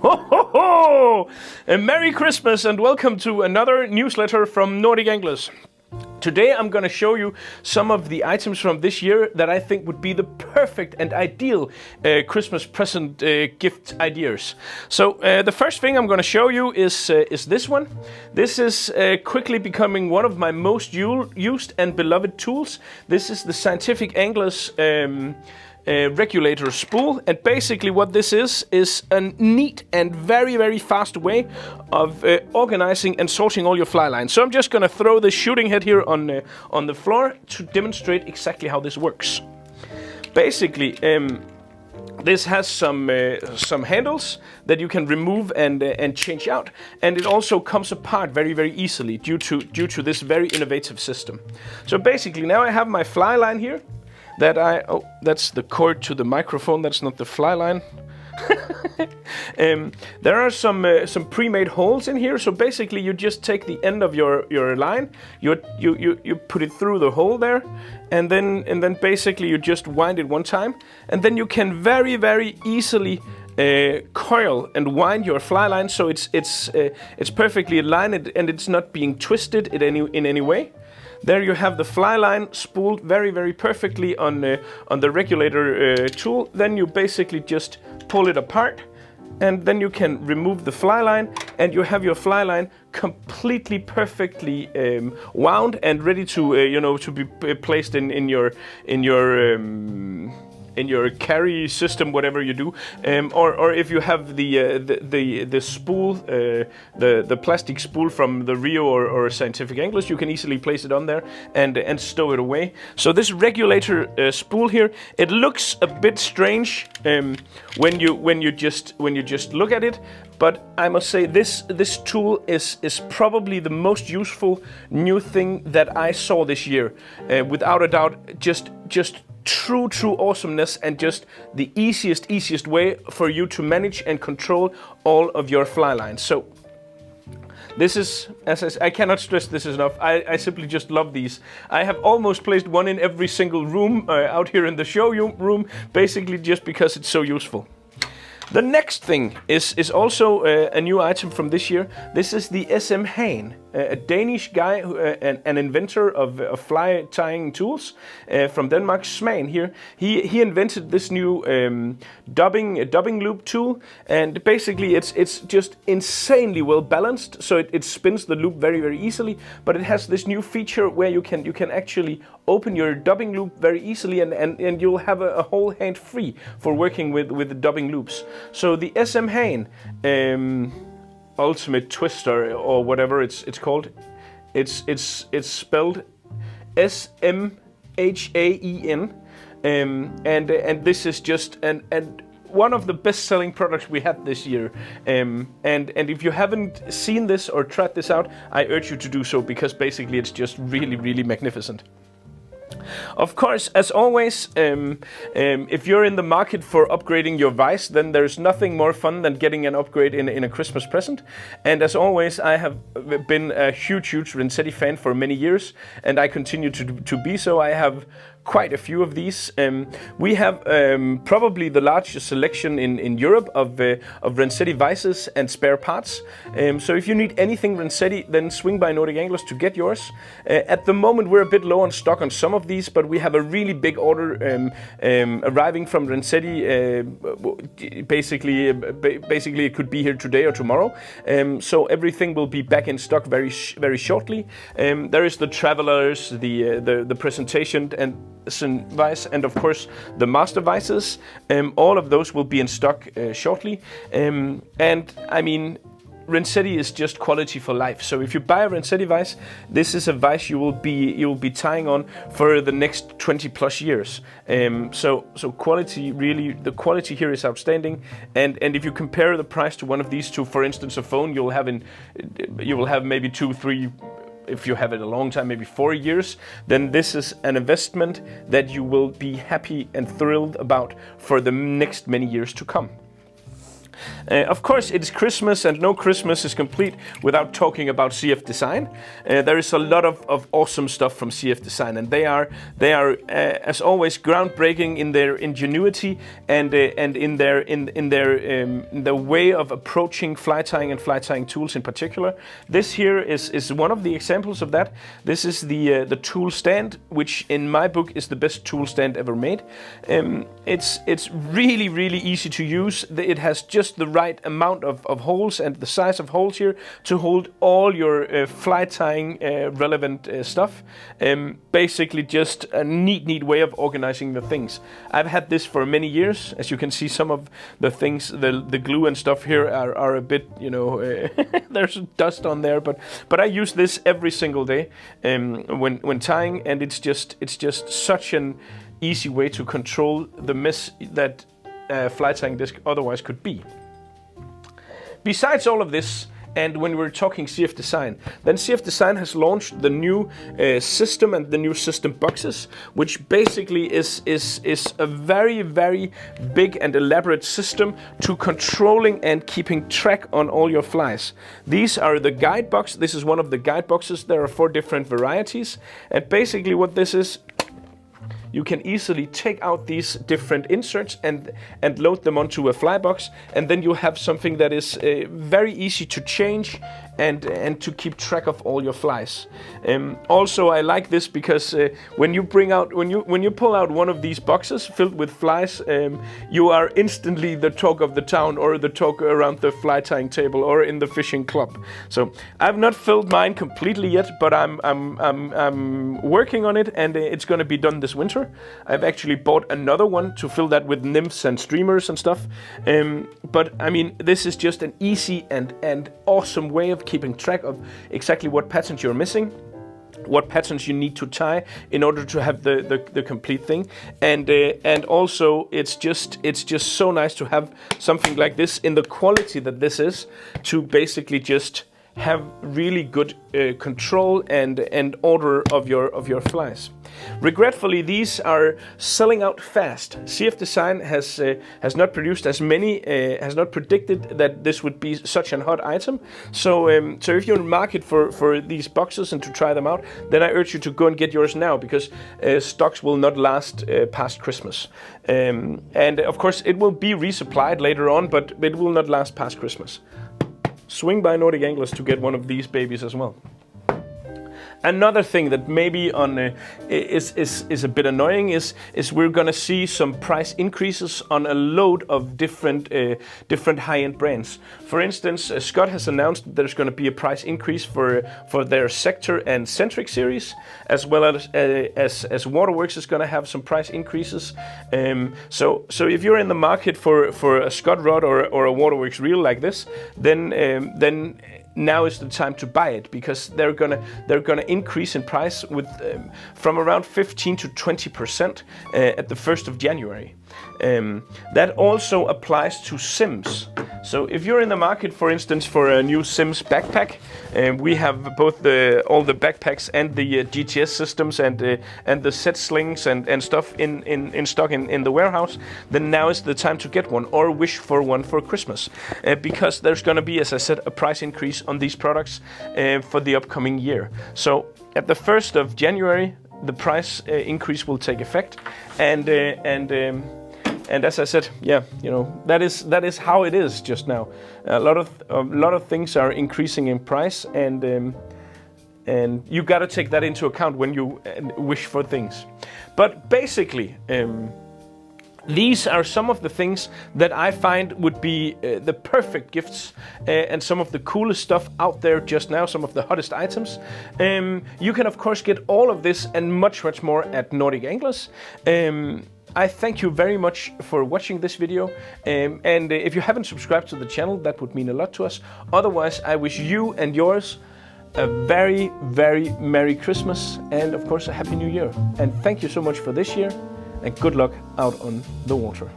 Ho ho ho! A Merry Christmas and welcome to another newsletter from Nordic Anglers. Today I'm going to show you some of the items from this year that I think would be the perfect and ideal Christmas present gift ideas. So the first thing I'm going to show you is this one. This is quickly becoming one of my most used and beloved tools. This is the Scientificese regulator spool, and basically what this is a neat and very fast way of organizing and sorting all your fly lines. So I'm just gonna throw the shooting head here on the floor to demonstrate exactly how this works. Basically, this has some handles that you can remove and change out, and it also comes apart very easily due to this very innovative system. So basically, now I have my fly line here. That's the cord to the microphone. That's not the fly line. There are some pre-made holes in here. So basically, you just take the end of your line, you put it through the hole there, and then basically you just wind it one time, and then you can very easily coil and wind your fly line so it's perfectly aligned and it's not being twisted in any way. There you have the fly line spooled very perfectly on the regulator tool. Then you basically just pull it apart, and then you can remove the fly line, and you have your fly line completely perfectly wound and ready to to be placed in your carry system, whatever you do, or if you have the spool, the plastic spool from the Rio or Scientific Anglers, you can easily place it on there and stow it away. So this regulator spool here, it looks a bit strange when you just look at it, but I must say this tool is probably the most useful new thing that I saw this year, without a doubt. Just true awesomeness, and just the easiest way for you to manage and control all of your fly lines. So this is, I cannot stress this enough. I simply just love these. I have almost placed one in every single room out here in the show room, basically just because it's so useful. The next thing is also a new item from this year. This is the Smhane, a Danish guy, an inventor of fly tying tools from Denmark, Smhane here. He invented this new dubbing loop tool, and basically it's just insanely well balanced, so it spins the loop very easily. But it has this new feature where you can actually open your dubbing loop very easily, and you'll have a whole hand free for working with the dubbing loops. So the Smhane Ultimate Twister, or whatever it's called, it's spelled Smhane, and this is just one of the best-selling products we had this year. And if you haven't seen this or tried this out, I urge you to do so, because basically it's just really magnificent. Of course, as always, if you're in the market for upgrading your vise, then there's nothing more fun than getting an upgrade in a Christmas present. And as always, I have been a huge Rensetti fan for many years, and I continue to be so. I have quite a few of these. We have probably the largest selection in Europe of Rensetti vises and spare parts. So if you need anything Rensetti, then swing by Nordic Anglers to get yours. At the moment, we're a bit low on stock on some of these, but we have a really big order arriving from Rensetti. Basically, it could be here today or tomorrow. So everything will be back in stock very shortly. There is the Travelers, the Presentation and vise, and of course the Master vises. All of those will be in stock shortly. And I mean, Rensetti is just quality for life. So if you buy a Rensetti vise, this is a vise you will be tying on for the next 20+ years. So quality, really, the quality here is outstanding. And if you compare the price to one of these two, for instance, a phone, you will have maybe 2-3. If you have it a long time, maybe 4 years, then this is an investment that you will be happy and thrilled about for the next many years to come. Of course, it is Christmas, and no Christmas is complete without talking about CF Design. There is a lot of awesome stuff from CF Design, and they are as always groundbreaking in their ingenuity and in their way of approaching fly tying and fly tying tools in particular. This here is one of the examples of that. This is the tool stand, which in my book is the best tool stand ever made. It's really easy to use. It has just the right amount of holes and the size of holes here to hold all your fly tying relevant stuff. Basically just a neat way of organizing the things. I've had this for many years. As you can see, some of the things, the glue and stuff here are a bit, you know, there's dust on there, but I use this every single day when tying, and it's just such an easy way to control the mess that fly tying disc otherwise could be. Besides all of this, and when we're talking CF Design, then CF Design has launched the new system and the new system boxes, which basically is a very big and elaborate system to controlling and keeping track on all your flies. These are the guide box. This is one of the guide boxes. There are 4 different varieties, and basically what this is, you can easily take out these different inserts and load them onto a fly box, and then you have something that is very easy to change and to keep track of all your flies. Also, I like this because when you pull out one of these boxes filled with flies, you are instantly the talk of the town, or the talk around the fly tying table, or in the fishing club. So I've not filled mine completely yet, but I'm working on it, and it's going to be done this winter. I've actually bought another one to fill that with nymphs and streamers and stuff. But I mean, this is just an easy and awesome way of keeping track of exactly what patterns you're missing, what patterns you need to tie in order to have the complete thing, and also it's just so nice to have something like this in the quality that this is, to basically just have really good control and order of your flies. Regretfully, these are selling out fast. CF Design has not produced as many, has not predicted that this would be such an hot item. So if you're in the market for these boxes and to try them out, then I urge you to go and get yours now, because stocks will not last past Christmas. And of course, it will be resupplied later on, but it will not last past Christmas. Swing by Nordic Anglers to get one of these babies as well. Another thing that maybe is a bit annoying is we're gonna see some price increases on a load of different high-end brands. For instance, Scott has announced that there's gonna be a price increase for their Sector and Centric series, as well as Waterworks is gonna have some price increases. So if you're in the market for a Scott rod or a Waterworks reel like this, then now is the time to buy it, because they're gonna increase in price with from around 15 to 20% at the 1st of January. That also applies to Sims. So if you're in the market, for instance, for a new Sims backpack, we have both all the backpacks and the GTS systems and the set slings and stuff in stock in the warehouse, then now is the time to get one, or wish for one for Christmas, because there's going to be, as I said, a price increase on these products for the upcoming year. So at the 1st of January, the price increase will take effect, and as I said, yeah, you know, that is how it is just now. A lot of things are increasing in price, and you got to take that into account when you wish for things. But basically, these are some of the things that I find would be the perfect gifts and some of the coolest stuff out there just now, some of the hottest items. You can of course get all of this and much more at Nordic Anglers. I thank you very much for watching this video, and if you haven't subscribed to the channel, that would mean a lot to us. Otherwise, I wish you and yours a very Merry Christmas, and of course a Happy New Year. And thank you so much for this year, and good luck out on the water.